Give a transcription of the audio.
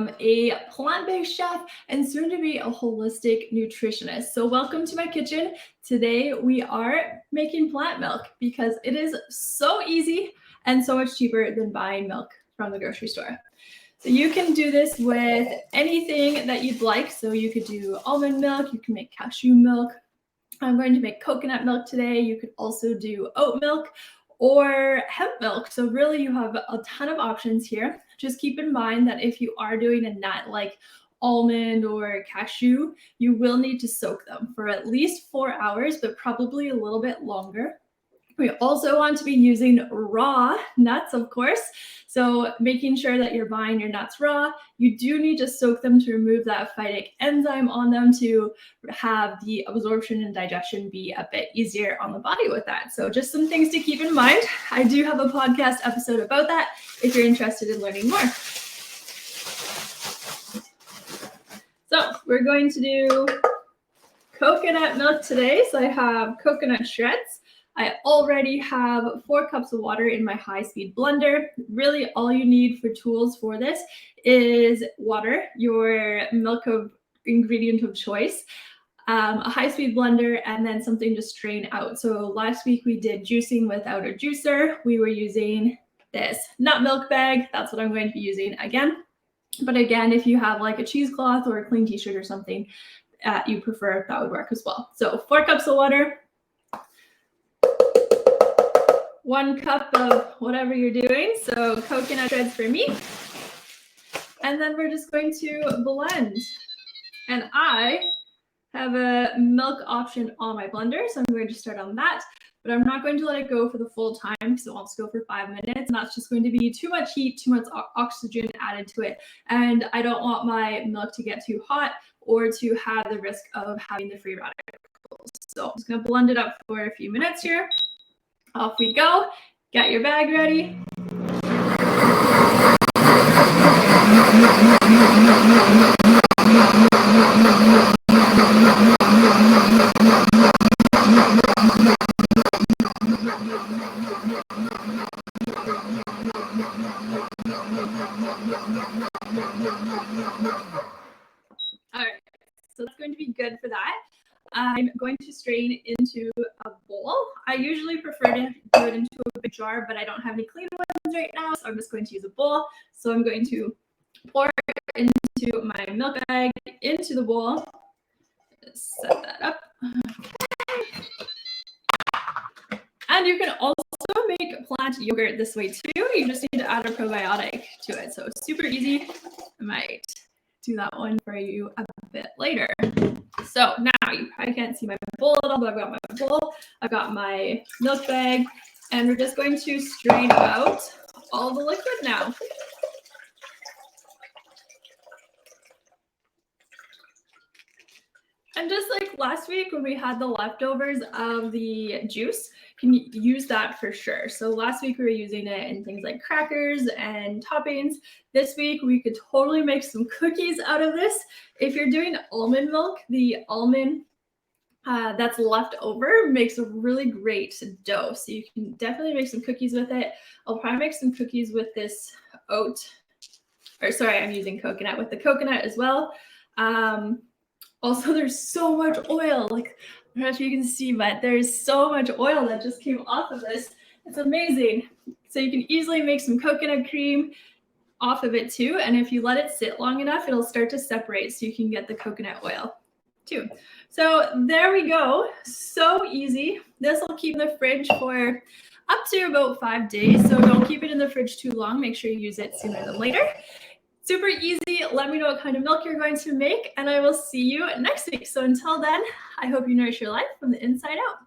am a plant-based chef and soon to be a holistic nutritionist. So welcome to my kitchen. Today we are making plant milk because it is so easy and so much cheaper than buying milk from the grocery store. So you can do this with anything that you'd like. So you could do almond milk, you can make cashew milk. I'm going to make coconut milk today. You could also do oat milk or hemp milk. So really you have a ton of options here. Just keep in mind that if you are doing a nut like almond or cashew, you will need to soak them for at least 4 hours, but probably a little bit longer. We also want to be using raw nuts, of course. So making sure that you're buying your nuts raw. You do need to soak them to remove that phytic enzyme on them to have the absorption and digestion be a bit easier on the body with that. So just some things to keep in mind. I do have a podcast episode about that if you're interested in learning more. So we're going to do coconut milk today. So I have coconut shreds. I already have 4 cups of water in my high-speed blender. Really, all you need for tools for this is water, your milk of ingredient of choice, a high-speed blender, and then something to strain out. So last week we did juicing without a juicer. We were using this nut milk bag. That's what I'm going to be using again. But again, if you have like a cheesecloth or a clean t-shirt or something you prefer, that would work as well. So 4 cups of water. 1 cup of whatever you're doing, so coconut shreds for me. And then we're just going to blend. And I have a milk option on my blender, so I'm going to start on that. But I'm not going to let it go for the full time because it wants to go for 5 minutes. And that's just going to be too much heat, too much oxygen added to it. And I don't want my milk to get too hot or to have the risk of having the free radicals. So I'm just going to blend it up for a few minutes here. Off we go. Get your bag ready. All right, so that's going to be good for that. I'm going to strain into a bowl. I usually prefer to do it into a big jar, but I don't have any clean ones right now, so I'm just going to use a bowl. So I'm going to pour into my milk bag, into the bowl. Just set that up. And you can also make plant yogurt this way too. You just need to add a probiotic to it. So it's super easy. I might do that one for you a bit later. So now you probably can't see my bowl at all, but I've got my bowl, I've got my milk bag, and we're just going to strain out all the liquid now. And just like last week when we had the leftovers of the juice, you can use that for sure. So last week we were using it in things like crackers and toppings. This week we could totally make some cookies out of this. If you're doing almond milk, the almond that's left over makes a really great dough. So you can definitely make some cookies with it. I'll probably make some cookies with this I'm using coconut with the coconut as well. Also, there's so much oil. Like, I don't know if you can see, but there's so much oil that just came off of this. It's amazing. So you can easily make some coconut cream off of it too. And if you let it sit long enough, it'll start to separate so you can get the coconut oil too. So there we go. So easy. This will keep in the fridge for up to about 5 days. So don't keep it in the fridge too long. Make sure you use it sooner than later. Super easy. Let me know what kind of milk you're going to make, and I will see you next week. So until then, I hope you nourish your life from the inside out.